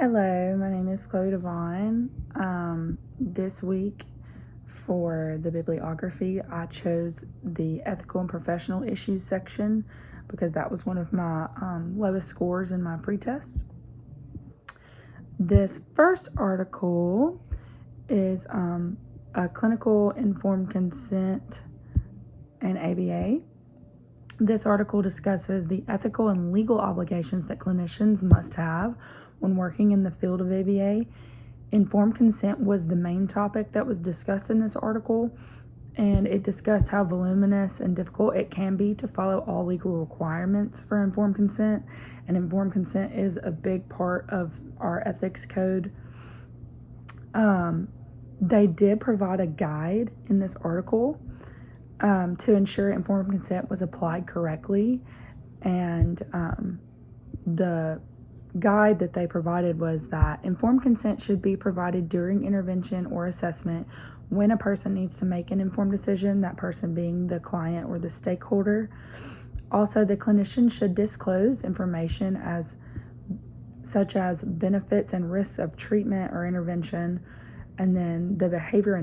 Hello, my name is Chloe Devine. This week for the bibliography, I chose the ethical and professional issues section because that was one of my lowest scores in my pretest. This first article is a clinical informed consent and ABA. This article discusses the ethical and legal obligations that clinicians must have when working in the field of ABA. Informed consent was the main topic that was discussed in this article, and it discussed how voluminous and difficult it can be to follow all legal requirements for informed consent, and informed consent is a big part of our ethics code. They did provide a guide in this article to ensure informed consent was applied correctly, and the guide that they provided was that informed consent should be provided during intervention or assessment when a person needs to make an informed decision, that person being the client or the stakeholder. Also, the clinician should disclose information such as benefits and risks of treatment or intervention, and then the behavior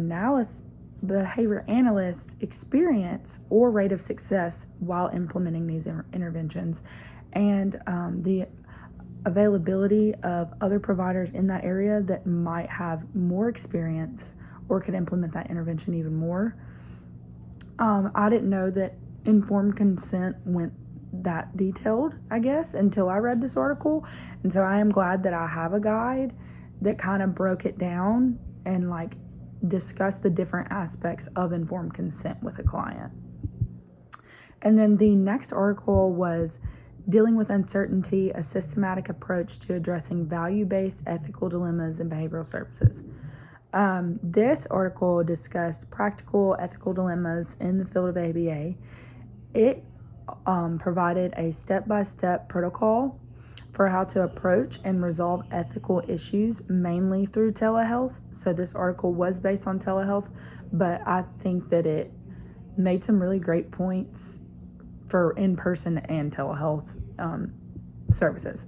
analyst experience or rate of success while implementing these interventions, and the availability of other providers in that area that might have more experience or could implement that intervention even more. I didn't know that informed consent went that detailed, I guess, until I read this article. And so I am glad that I have a guide that kind of broke it down and discussed the different aspects of informed consent with a client. And then the next article was Dealing with Uncertainty, a Systematic Approach to Addressing Value-Based Ethical Dilemmas in Behavioral Services. This article discussed practical ethical dilemmas in the field of ABA. It provided a step-by-step protocol for how to approach and resolve ethical issues, mainly through telehealth. So this article was based on telehealth, but I think that it made some really great points for in-person and telehealth services.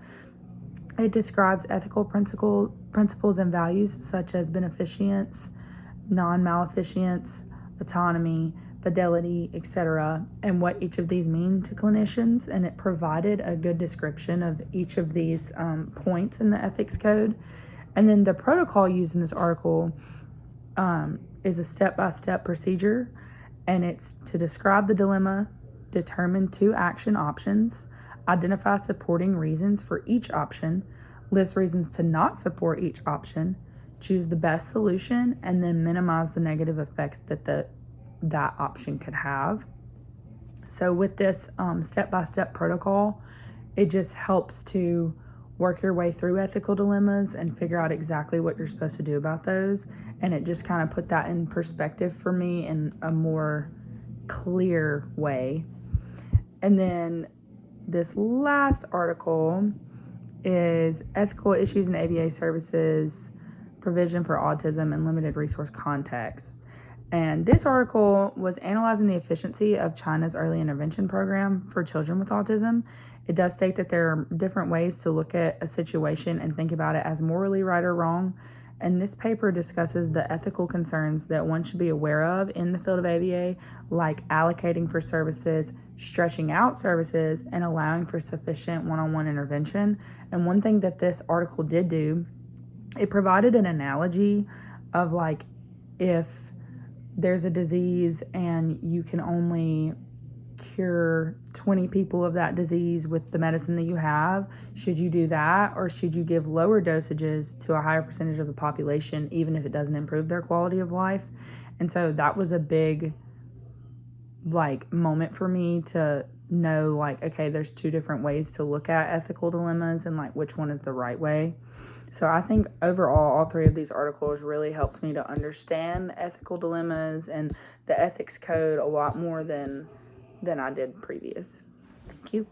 It describes ethical principles and values such as beneficence, non-maleficence, autonomy, fidelity, etc., and what each of these mean to clinicians. And it provided a good description of each of these points in the ethics code. And then the protocol used in this article is a step-by-step procedure, and it's to describe the dilemma, determine 2 action options, identify supporting reasons for each option, list reasons to not support each option, choose the best solution, and then minimize the negative effects that that option could have. So with this step-by-step protocol, it just helps to work your way through ethical dilemmas and figure out exactly what you're supposed to do about those. And it just kind of put that in perspective for me in a more clear way. And then this last article is Ethical Issues in ABA Services, Provision for Autism and Limited Resource Contexts. And this article was analyzing the efficiency of China's early intervention program for children with autism. It does state that there are different ways to look at a situation and think about it as morally right or wrong. And this paper discusses the ethical concerns that one should be aware of in the field of ABA, like allocating for services, stretching out services, and allowing for sufficient one-on-one intervention. And one thing that this article did do, it provided an analogy of if there's a disease and you can only cure 20 people of that disease with the medicine that you have, should you do that, or should you give lower dosages to a higher percentage of the population even if it doesn't improve their quality of life? And so that was a big moment for me to know okay, there's 2 different ways to look at ethical dilemmas and which one is the right way. So I think overall all 3 of these articles really helped me to understand ethical dilemmas and the ethics code a lot more than I did previous. Thank you.